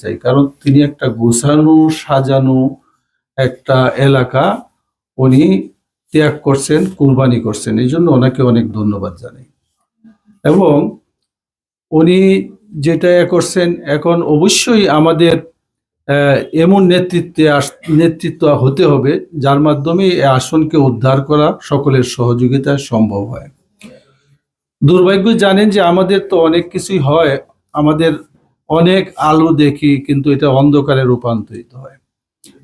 চাই, কারণ তিনি একটা গোছানো সাজানো একটা এলাকা উনি ত্যাগ করছেন, কুরবানি করছেন। এই জন্য ওনাকে অনেক ধন্যবাদ জানাই। এবং উনি যেটা করছেন, এখন অবশ্যই আমাদের এমন নেতৃত্ব হতে হবে যার মাধ্যমে এই আসনকে উদ্ধার করা সকলের সহযোগিতায় সম্ভব হয়। দুর্ভাগ্য জানেন যে আমাদের তো অনেক কিছুই হয়, আমাদের অনেক আলো দেখি কিন্তু এটা অন্ধকারে রূপান্তরিত হয়।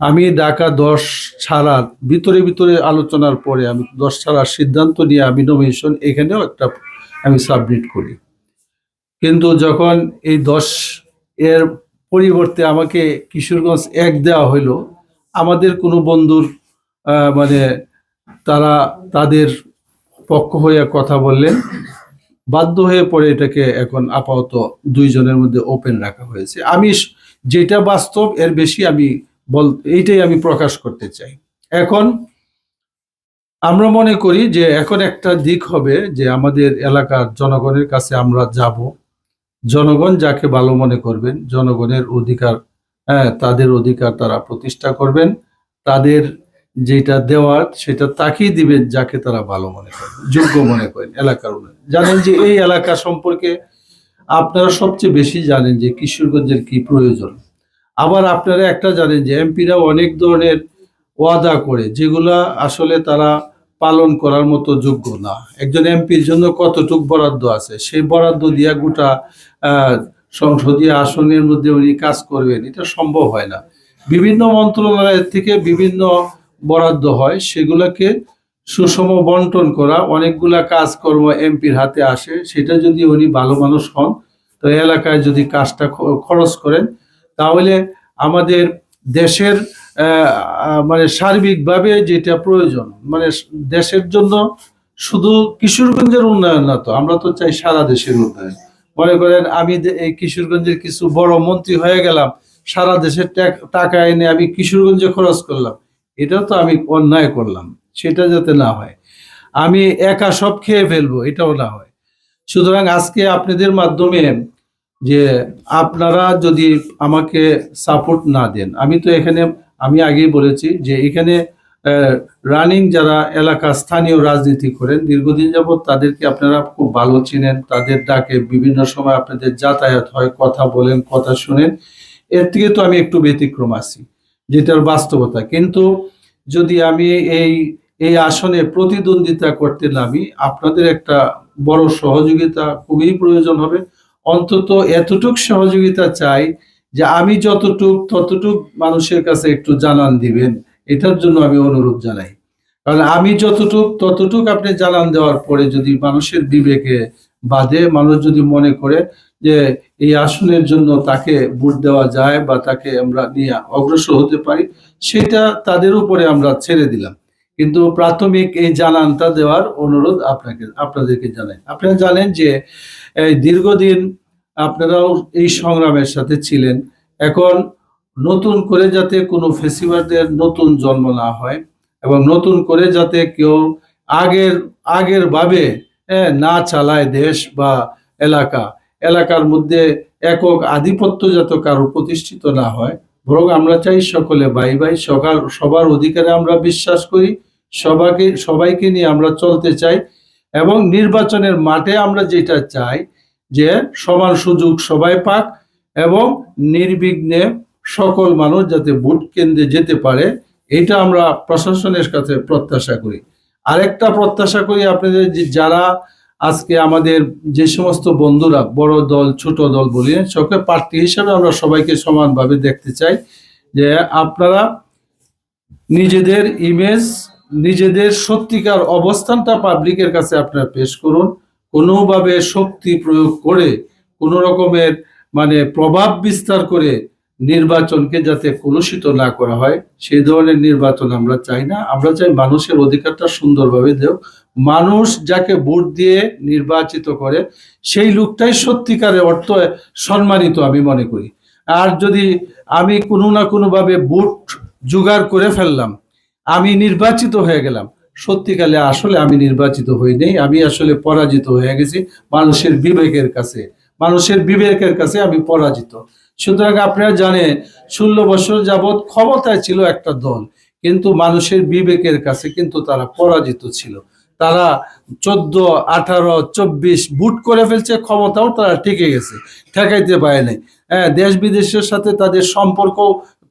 আমি ঢাকা 10 ছাড়ার ভিতরে আলোচনার পরে আমি 10 ছাড়ার সিদ্ধান্ত নিয়ে আমি নমিনেশন এখানেও একটা আমি সাবমিট করি। কিন্তু যখন এই 10 এর পরিবর্তে আমাকে কিশোরগঞ্জ 1 দেওয়া হইলো, আমাদের কোনো বন্ধুর মানে তারা তাদের পক্ষ হয়ে কথা বললেন, বাধ্য হয়ে পড়ে এটাকে এখন আপাতত 2 জনের মধ্যে ওপেন রাখা হয়েছে। আমি যেটা বাস্তব এর বেশি আমি এইটাই আমি প্রকাশ করতে চাই। এখন আমরা মনে করি যে এখন একটা দিক হবে যে আমাদের এলাকার জনগণের কাছে আমরা যাব, জনগণ যাকে ভালো মনে করবেন, জনগণের অধিকার, তাদের অধিকার তারা প্রতিষ্ঠা করবেন, তাদের যেটা দেওয়ার সেটা তাকেই দিবেন যাকে তারা ভালো মনে করেন, যোগ্য মনে করেন। এলাকার উন্নয়ন জানেন যে এই এলাকা সম্পর্কে আপনারা সবচেয়ে বেশি জানেন যে কিশোরগঞ্জের কি প্রয়োজন। আবার আপনারা একটা জানেন যে এমপিরা অনেক ধরনের ওয়াদা করে যেগুলা আসলে তারা পালন করার মতো যোগ্য না। একজন এমপির জন্য কতটুক বরাদ্দ আছে, সেই বরাদ্দ দিয়া গোটা সংসদীয় আসনের মধ্যে উনি কাজ করবেন, এটা সম্ভব হয় না। বিভিন্ন মন্ত্রণালয়ের থেকে বিভিন্ন বরাদ্দ হয়, সেগুলোকে সুষম বন্টন করা, অনেকগুলা কাজকর্ম এমপির হাতে আসে, সেটা যদি উনি ভালো মানুষ হন তো এলাকায় যদি কাজটা খরচ করেন তাহলে আমাদের দেশের মানে সার্বিকভাবে যেটা প্রয়োজন, মানে দেশের জন্য শুধু কিশোরগঞ্জের উন্নয়ন না, তো আমরা তো চাই সারা দেশের উন্নয়ন। মনে করেন আমি এই কিশোরগঞ্জের কিছু বড় মন্ত্রী হয়ে গেলাম, সারা দেশের টাকা এনে আমি কিশোরগঞ্জে খরচ করলাম, এটা তো আমি অন্যায় করলাম, সেটা যাতে না হয়। আমি একা সব খেয়ে ফেলবো, এটাও না হয়। সুতরাং আজকে আপনাদের মাধ্যমে যে আপনারা যদি আমাকে সাপোর্ট না দেন, আমি তো এখানে আমি আগেই বলেছি যে এখানে রানিং যারা এলাকা স্থানীয় রাজনীতি করেন দীর্ঘদিন যাবৎ, তাদেরকে আপনারা খুব ভালো চিনেন, তাদের ডাকে বিভিন্ন সময় আপনাদের যাতায়াত হয়, কথা বলেন, কথা শুনেন। এর থেকে তো আমি একটু ব্যতিক্রম আছি, যেটার বাস্তবতা। কিন্তু যদি আমি এই এই আসনে প্রতিদ্বন্দ্বিতা করতে নামি, আপনাদের একটা বড় সহযোগিতা খুবই প্রয়োজন হবে। অন্তত এতটুক সহযোগিতা চাই যে আমি ততটুক মানুষের কাছে একটু জানান দিবেন, এটার জন্য আমি অনুরোধ জানাই। কারণ আমি ততটুক আপনি জানান দেওয়ার পরে যদি মানুষের বিবেকে বাধে, মানুষ যদি মনে করে যে এই আসনের জন্য তাকে ভোট দেওয়া যায় বা তাকে আমরা নিয়ে অগ্রসর হতে পারি, সেটা তাদের উপরে আমরা ছেড়ে দিলাম। কিন্তু প্রাথমিক এই জানানটা দেওয়ার অনুরোধ আপনাদেরকে জানাই। আপনারা জানেন যে এই দীর্ঘদিন আপনারাও এই সংগ্রামের সাথে ছিলেন। এখন নতুন করে যাতে কোনো ফেসিবাদের নতুন জন্ম না হয় এবং নতুন করে যাতে কেউ আগের ভাবে না চালায় দেশ বা এলাকার মধ্যে একক আধিপত্য যাতে কারো প্রতিষ্ঠিত না হয়, বরং আমরা চাই সকলে ভাই ভাই, সবার অধিকারে আমরা বিশ্বাস করি, সবাইকে নিয়ে আমরা চলতে চাই। এবং নির্বাচনের মাঠে আমরা যেটা চাই যে সমান সুযোগ সবাই পাক এবং নির্বিঘ্নে সকল মানুষ যাতে ভোট কেন্দ্রে যেতে পারে, এটা আমরা প্রশাসনের কাছে প্রত্যাশা করি। আরেকটা প্রত্যাশা করি আপনাদের, যারা আজকে আমাদের যে সমস্ত বন্ধুরা বড় দল ছোট দল বলি, সকল প্রার্থী হিসাবে আমরা সবাইকে সমানভাবে দেখতে চাই। যে আপনারা নিজেদের ইমেজ, নিজেদের সত্যিকার অবস্থানটা পাবলিকের কাছে আপনারা পেশ করুন। কোনোভাবে শক্তি প্রয়োগ করে, কোনো রকমের মানে প্রভাব বিস্তার করে নির্বাচনকে যাতে কলুষিত না করা হয়, সেই ধরনের নির্বাচন আমরা চাই না। আমরা চাই মানুষের অধিকারটা সুন্দরভাবে দেও, মানুষ যাকে ভোট দিয়ে নির্বাচিত করে সেই লোকটাই সত্যিকারের অর্থ সম্মানিত আমি মনে করি। আর যদি আমি কোনো না কোনোভাবে ভোট জোগাড় করে ফেললাম, আমি নির্বাচিত হয়ে গেলাম, সত্যিকালে আসলে আমি নির্বাচিত হই নাই, আমি আসলে পরাজিত হয়ে গেছি মানুষের বিবেকের কাছে আমি পরাজিত। সুতরাং আপনারা জানেন 16 বছর যাবৎ ক্ষমতায় ছিল একটা দল, কিন্তু মানুষের বিবেকের কাছে কিন্তু তারা পরাজিত ছিল। তারা 14, 18, 24 বুট করে ফেলছে, ক্ষমতাও তারা টিকে গেছে, ঠেকাইতে পারে নাই। হ্যাঁ, দেশ বিদেশের সাথে তাদের সম্পর্ক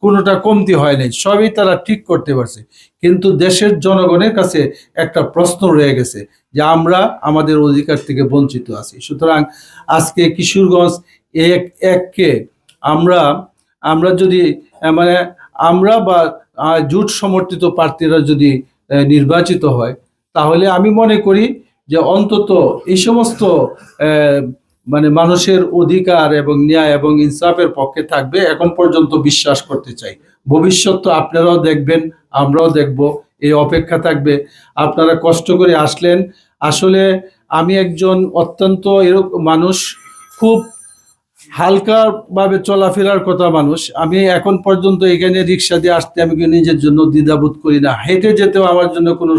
কোনোটা কমতি হয় নাই, সবই তারা ঠিক করতে পারছে। কিন্তু দেশের জনগণের কাছে একটা প্রশ্ন রয়ে গেছে যে আমরা আমাদের অধিকার থেকে বঞ্চিত আছি। সুতরাং আজকে কিশোরগঞ্জ এক এককে আমরা আমরা যদি মানে আমরা বা জোট সমর্থিত প্রার্থীরা যদি নির্বাচিত হয়, তাহলে আমি মনে করি যে অন্তত এই সমস্ত মানে মানুষের অধিকার এবং ন্যায় এবং ইনসাফের পক্ষে থাকবে, এখন পর্যন্ত বিশ্বাস করতে চাই। ভবিষ্যৎ তো আপনারাও দেখবেন, আমরাও দেখব, এই অপেক্ষা থাকবে। আপনারা কষ্ট করে আসলেন। আসলে আমি একজন অত্যন্ত এরকম মানুষ, খুব হালকা ভাবে চলাফেরার কথা মানুষ। আমি এখন পর্যন্ত এখানে রিক্সা দিয়ে আসতে আমি নিজের জন্য দ্বিধাবোধ করি না, হেঁটে যেতেও আমার জন্য কোনো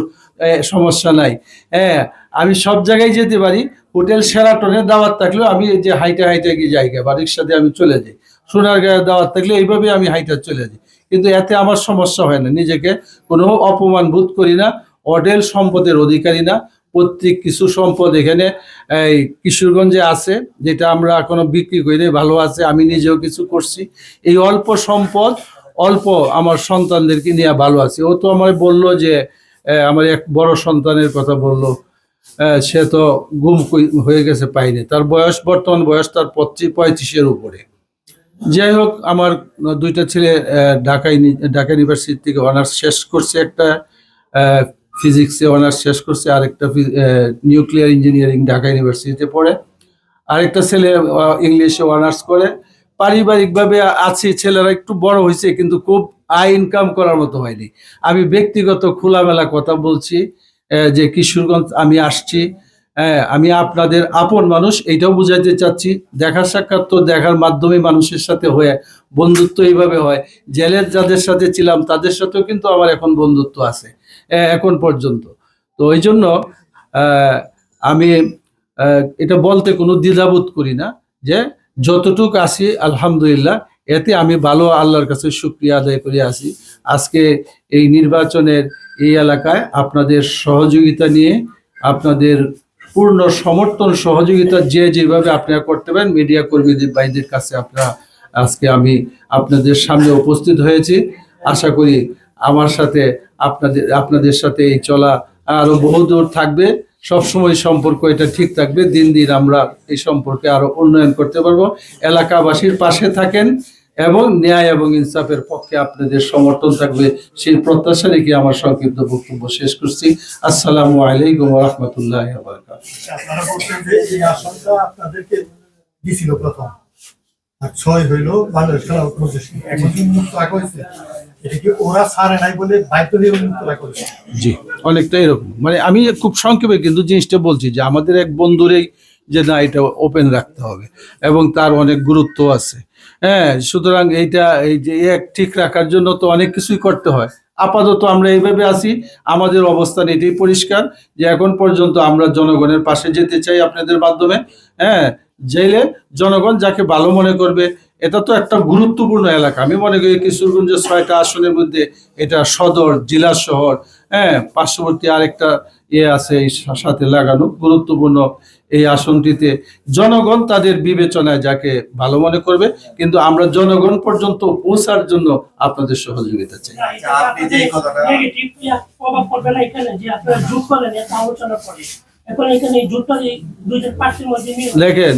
সমস্যা নাই। হ্যাঁ, আমি সব জায়গায় যেতে পারি। হোটেল শেরাটনে দাওয়াত থাকলেও আমি এই যে হাইটে হাইটে গিয়ে জায়গা বা রিক্সা দিয়ে আমি চলে যাই। সোনারগাঁয়ে দাওয়াত থাকলে এইভাবে আমি হাইটে চলে যাই, কিন্তু এতে আমার সমস্যা হয় না, নিজেকে কোনো অপমান বোধ করি না, অঢেল সম্পদের অধিকারী না। প্রত্যেক কিছু সম্পদ এখানে এই কিশোরগঞ্জে আছে, যেটা আমরা এখনো বিক্রি করে ভালো আছে, আমি নিজেও কিছু করছি। এই অল্প সম্পদ, অল্প আমার সন্তানদেরকে নিয়ে ভালো আছি। ও তো আমার বলল যে আমার এক বড় সন্তানের কথা বলল, সে তো গুম হয়ে গেছে, পাইনি। তার বয়স, বর্তমান বয়স তার 35-এর উপরে। যাই হোক, আমার দুইটা ছেলে ঢাকা ইউনিভার্সিটি থেকে অনার্স শেষ করছে, একটা ফিজিক্সে অনার্স শেষ করছে, আরেকটা নিউক্লিয়ার ইঞ্জিনিয়ারিং ঢাকা ইউনিভার্সিটিতে পড়ে, আরেকটা ছেলে ইংলিশে অনার্স করে। পারিবারিকভাবে আছি, ছেলেরা একটু বড় হয়েছে, কিন্তু খুব আয় ইনকাম করার মতো হয়নি। আমি ব্যক্তিগত খোলামেলা কথা বলছি যে কিশোরগঞ্জ আমি আসছি, আমি আপনাদের আপন মানুষ, এইটাও বুঝাইতে চাচ্ছি। দেখা সাক্ষাৎ তো দেখার মাধ্যমে মানুষের সাথে হয়ে বন্ধুত্ব এইভাবে হয়। জেলের যাদের সাথে ছিলাম তাদের সাথেও কিন্তু আমার এখন বন্ধুত্ব আছে এখন পর্যন্ত। তো ওই জন্য আমি এটা বলতে কোনো দ্বিধাবোধ করি না, যে যতটুকু আছি আলহামদুলিল্লাহ, এতে আমি ভালো আল্লাহর কাছে শুকরিয়া আদায় করে আছি। আজকে এই নির্বাচনের এই এলাকায় আপনাদের সহযোগিতা নিয়ে, আপনাদের পূর্ণ সমর্থন সহযোগিতা যে যেভাবে আপনারা করতে পারেন, মিডিয়া কর্মীদের ভাইদের কাছে আপনারা, আজকে আমি আপনাদের সামনে উপস্থিত হয়েছি। আশা করি আমার সাথে আপনাদের সাথে এই চলা আরো বহুদূর থাকবে, সবসময় সম্পর্ক এটা ঠিক থাকবে। দিন দিন আমরা এই সম্পর্কে আরো উন্নয়ন করতে পারবো। এলাকাবাসীর পাশে থাকেন এবং ন্যায় এবং ইনসাফের পক্ষে আপনাদের সমর্থন থাকবে, সেই প্রত্যাশা রেখে আমার সংক্ষিপ্ত বক্তব্য শেষ করছি। আসসালামু আলাইকুম ওয়া রাহমাতুল্লাহি ওয়া বারাকাতুহু। আপনারা বলছেন যে এই আসনটা আপনাদেরকে দিছিল প্রথম, আর 6 হইলো বাংলাদেশ খেলা প্রতিষ্ঠান, এখন কি মুক্ত রাখা হয়েছে? এটা কি ওরা ছাড়ে নাই বলে বাধ্য হয়ে মুক্ত রাখা হয়েছে? জি, অনেকটা এরকম। মানে আমি খুব সংক্ষেপে কিন্তু জিনিসটা বলছি যে আমাদের এক বন্ধুরই যে না, এটা ওপেন রাখতে হবে এবং তার অনেক গুরুত্ব আছে। হ্যাঁ, সুতরাং এইটা এই যে এক ঠিক রাখার জন্য তো অনেক কিছুই করতে হয়। আপাতত আমরা এইভাবে আছি, আমাদের অবস্থান এটাই পরিষ্কার যে এখন পর্যন্ত আমরা জনগণের পাশে যেতে চাই আপনাদের মাধ্যমে। হ্যাঁ, জেলে জনগণ যাকে ভালো মনে করবে। এটা তো একটা গুরুত্বপূর্ণ এলাকা, আমি মনে করি কিশোরগঞ্জের 6টা আসনের মধ্যে এটা সদর জেলা শহর। হ্যাঁ, পার্শ্ববর্তী আরেকটা আছে এই সাথে লাগানো, গুরুত্বপূর্ণ এই আসনটিতে জনগণ তাদের বিবেচনায় যাকে ভালো মনে করবে, কিন্তু আমরা জনগণ পর্যন্ত পৌঁছার জন্য আপনাদের সহযোগিতা চাই। আপনি যে কথাটা প্রভাব পড়বে না এখানে যে আপনারা জোট করলেন এত আলোচনা করে, এখন এখানে এই জোটটা যে দুইজন প্রার্থীর মধ্যে দেখেন,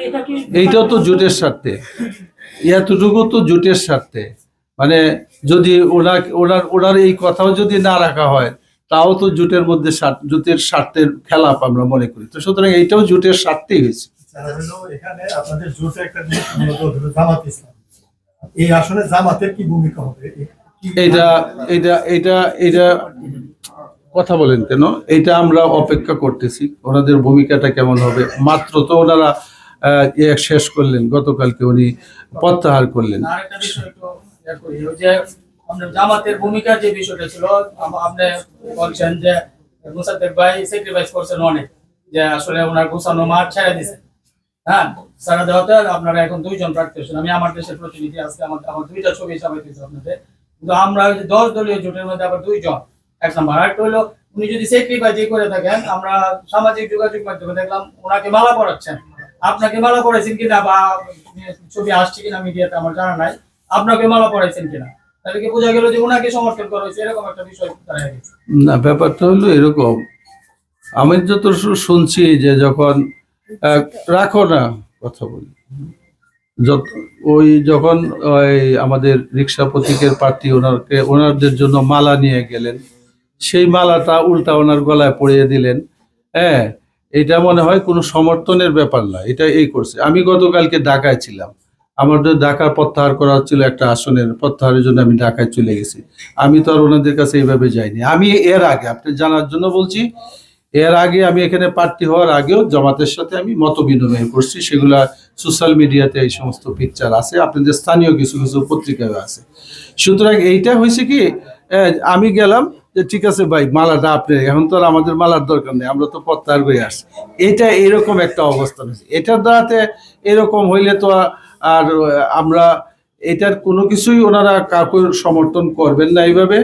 এটা কি এইটাও তো জোটের স্বার্থে, এতটুকু তো জোটের স্বার্থে। মানে যদি ওনার এই কথাও যদি না রাখা হয়, তাও তো জোটের মধ্যে জোটের স্বার্থের খেলাপ আমরা মনে করি। তো সুতরাং এইটাও জোটের স্বার্থেই হয়েছে। যারা হলো এখানে আপনাদের জোটে একটা হলো জামাত ইসলাম, এই আসনে জামাতের কি ভূমিকা হবে? এইটা এইটা এইটা এইটা কথা বলেন কেন, এইটা আমরা অপেক্ষা করতেছি, ওনাদের ভূমিকাটা কেমন হবে। মাত্র তো ওনারা শেষ করলেন, গতকালকে উনি প্রত্যাহার করলেন। আরেকটা বিষয় একটু করি, ওই যে আপনার জামাতের ভূমিকা যে বিষয়টা ছিল, আপনি বলছেন যে মোসাদ্দেক ভাই স্যাক্রিফাইস করছেন অনেক, যে আসলে ওনার গোছানো মাঠ ছেড়ে দিয়েছেন। হ্যাঁ, সারা দেওয়াতে আপনারা এখন 2 জন প্রার্থী আছেন। আমি আমার দেশের প্রতিনিধি, আজকে আমার 2টা ছবি ছাপাইতেছি আপনাদের। কিন্তু আমরা ওই যে 10 দলীয় জোটের মধ্যে আবার 2 জন, এক নাম্বার। আরেকটা হলো উনি যদি সেক্রিফাইস করে থাকেন, আমরা সামাজিক যোগাযোগ মাধ্যমে দেখলাম ওনাকে মালা পরাচ্ছেন। আপনাকে মালা পরাইছেন কিনা বা ছবি আসছে কিনা মিডিয়াতে আমার জানা নাই, আপনাকে মালা পরাইছেন কিনা, তাহলে কি বোঝা গেল যে ওনাকে সমর্থন করা হয়েছে, এরকম একটা বিষয় দাঁড়ায় গেছে। না, ব্যাপারটা হলো এরকম, আমি যত শুনছি যে যখন রাখো না কথা বলি, যখন ওই আমাদের রিক্সা প্রতীকের প্রার্থী ওনাদের জন্য মালা নিয়ে গেলেন, সেই মালাটা উল্টা ওনার গলায় পরিয়ে দিলেন। হ্যাঁ, এটা মনে হয় কোনো সমর্থনের ব্যাপার না, এটা এই করছে। আমি গতকালকে ঢাকায় ছিলাম, আমাদের ঢাকার প্রত্যাহার করা হচ্ছিল, একটা আসনের প্রত্যাহারের জন্য আমি ঢাকায় চলে গেছি। আমি তো আর ওনাদের কাছে এইভাবে যাইনি। আমি এর আগে, আপনি জানার জন্য বলছি, এর আগে আমি এখানে প্রার্থী হওয়ার আগেও জামাতের সাথে আমি মত বিনিময় করছি, সেগুলা সোশ্যাল মিডিয়াতে এই সমস্ত পিকচার আছে, আপনাদের স্থানীয় কিছু কিছু পত্রিকায় আছে। সুতরাং এইটা হয়েছে কি, আমি গেলাম যে ঠিক আছে ভাই, মালাটা আপনি, এখন তো আর আমাদের মালার দরকার নেই, আমরা তো প্রত্যাহার করে আসছি। এটা এরকম একটা অবস্থা হয়েছে। এটার দ্বারাতে এরকম হইলে তো আর আমরা এটার কোনো কিছুই ওনারা কাউকে সমর্থন করবেন না, এইভাবে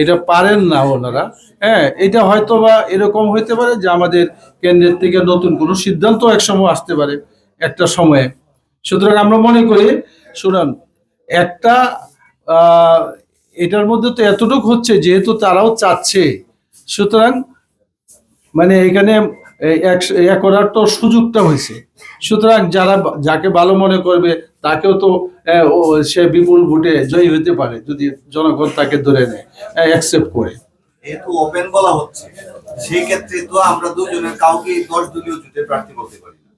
এটা পারেন না ওনারা। হ্যাঁ, এটা হয়তো বা এরকম হইতে পারে যে আমাদের কেন্দ্রের থেকে নতুন কোনো সিদ্ধান্ত একসময় আসতে পারে একটা সময়ে। সুতরাং আমরা মনে করি, শুনুন, একটা এটার মধ্যে তো এতটুকু হচ্ছে, যেহেতু তারাও চাচ্ছে, সুতরাং মানে এখানে এক করার তো সুযোগটা হয়েছে। সুতরাং যাকে ভালো মনে করবে তাকেও তো সে বিপুল ভোটে জয়ী হতে পারে, যদি জনগণ তাকে ধরে নেয়, অ্যাকসেপ্ট করে। যেহেতু ওপেন বলা হচ্ছে, সেই ক্ষেত্রে তো আমরা দুজনের কাউকে 10 দলীয় জোটের প্রার্থী বলতে পারি না।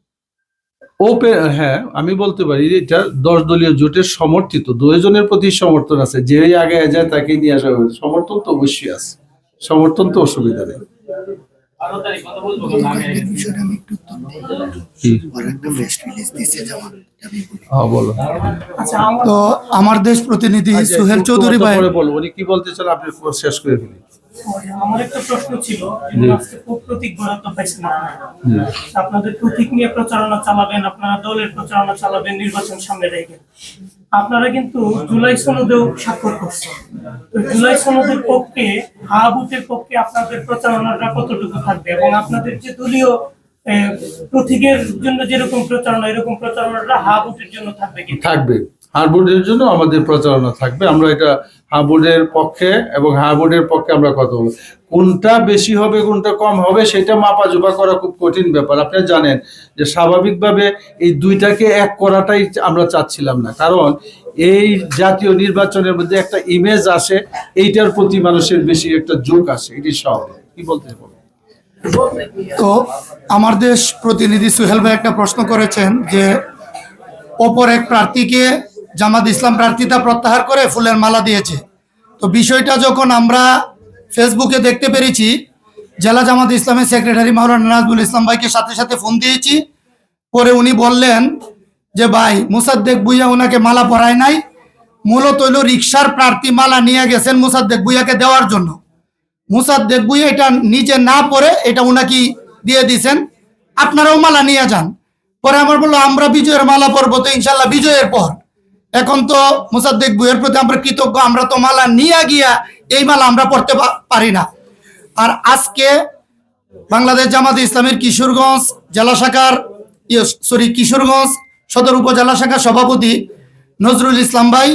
ওপেন, হ্যাঁ, আমি বলতে পারি এটা 10 দলীয় জোটের সমর্থিত, 2 জনের প্রতি সমর্থন আছে, যে আগে যায় তাকে নিয়ে আসা হবে, সমর্থন তো অবশ্যই আছে, সমর্থন তো অসুবিধা নেই। বলো। আচ্ছা, তো আমার দেশ প্রতিনিধি সোহেল চৌধুরী ভাই বলো, উনি কি বলতে চান আপনি শেষ করে ফেলি। আমার একটা প্রশ্ন ছিল, আজকে প্রতীক বরাদ্দ পাইছেন আপনারা, আপনাদের প্রতীক নিয়ে প্রচারণা চালাবেন, আপনারা দলের প্রচারণা চালাবেন নির্বাচন সামনে রেখে। আপনারা কিন্তু জুলাই সনদেও স্বাক্ষর করছেন, তো জুলাই সনদের পক্ষে, হা বুথের পক্ষে আপনাদের প্রচারণাটা কতটুকু থাকবে, এবং আপনাদের যে দলীয় প্রতীকের জন্য যেরকম প্রচারণা, এরকম প্রচারণাটা হা বুথের জন্য থাকবে কি? থাকবে, হারবোর্ডের জন্য আমাদের প্রচারণা থাকবে। আমরা এটা হারবোর্ডের পক্ষে, এবং হারবোর্ডের পক্ষে আমরা কথা বলবো। কোনটা বেশি হবে কোনটা কম হবে সেটা মাপাজোপা করা খুব কঠিন ব্যাপার। আপনি জানেন যে স্বাভাবিকভাবে এই দুইটাকে এক করাটাই আমরা চাচ্ছিলাম না, কারণ এই জাতীয় নির্বাচনের মধ্যে একটা ইমেজ আসে, এইটার প্রতি মানুষের বেশি একটা ঝোঁক আসে, এটি স্বাভাবিক। কি বলতে হবে? তো আমার দেশ প্রতিনিধি সোহেল ভাই একটা প্রশ্ন করেছেন যে অপর এক প্রার্থীকে জামাত ইসলাম প্রার্থীতা প্রত্যাহার করে ফুলের মালা দিয়েছে। তো বিষয়টা যখন আমরা ফেসবুকে দেখতে পেরেছি, জেলা জামাত ইসলামের সেক্রেটারি মাওলানা নাজমুল ইসলাম ভাইকে সাথে সাথে ফোন দিয়েছি। পরে উনি বললেন যে ভাই, মুসাদ্দেক ভুইয়া ওনাকে মালা পরায় নাই, মূলত হইল রিক্সার প্রার্থী মালা নিয়ে গেছেন মুসাদ্দেক ভুইয়াকে দেওয়ার জন্য। মুসাদ্দেক ভুইয়া এটা নিজে না পরে এটা উনাকে দিয়ে দিয়েছেন, আপনারাও মালা নিয়ে যান। পরে আমার বললো, আমরা বিজয়ের মালা পরবো তো ইনশাল্লাহ বিজয়ের পর, এখন তো মুসাদ্দেক ভুইয়ার প্রতি আমরা কৃতজ্ঞ, আমরা তো মালা নিয়ে গিয়া এই মালা আমরা পড়তে পারি না। আর আজকে বাংলাদেশ জামাত ইসলামের কিশোরগঞ্জ জেলা শাখার কিশোরগঞ্জ সদর উপজেলা শাখার সভাপতি নজরুল ইসলাম ভাই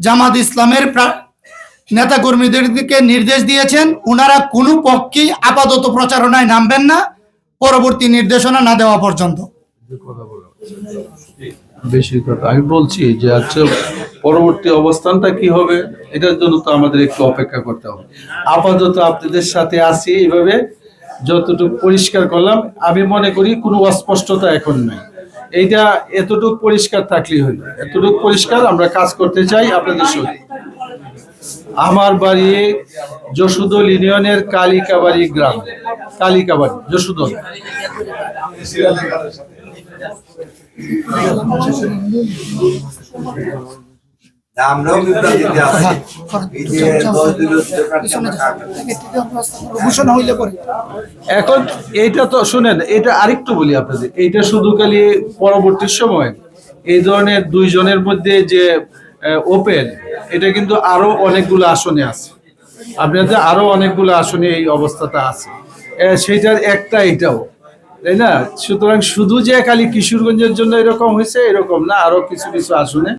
জামাত ইসলামের নেতা কর্মীদেরকে নির্দেশ দিয়েছেন, ওনারা কোনো পক্ষেই আপাতত প্রচারণায় নামবেন না পরবর্তী নির্দেশনা না দেওয়া পর্যন্ত। বেশি কথা আমি বলছি যে আচ্ছা, পরবর্তী অবস্থানটা কি হবে এটার জন্য তো আমাদের একটু অপেক্ষা করতে হবে। আপাতত আপনাদের সাথে আছি, এইভাবে যতটুকু পরিষ্কার করলাম, আমি মনে করি কোনো অস্পষ্টতা এখন নাই। এইটা এতটুকু পরিষ্কার থাকলেই হইল, এতটুকু পরিষ্কার আমরা কাজ করতে চাই আপনাদের সঙ্গে। আমার বাড়ি যশোদল ইউনিয়নের কালিকাবাড়ি গ্রাম, কালিকাবাড়ি যশোদল। আমরাও বিভ্রান্তিতে আছি এই যে 10 দলীয় জোটের প্রার্থী আমরা কাকে ঘোষণা হইলে পরে এখন এইটা তো শুনেন, এটা আরেকটু বলি আপনাদের, এইটা শুধু খালি পরবর্তী সময় এই ধরনের দুইজনের মধ্যে যে ওপেন, এটা কিন্তু আরো অনেকগুলো আসনে আছে, আপনাদের আরো অনেকগুলো আসনে এই অবস্থাটা আছে, সেইটার একটা এটাও, তাই না? সুতরাং শুধু যে খালি কিশোরগঞ্জের জন্য এরকম হয়েছে এরকম না, আরো কিছু কিছু আসনে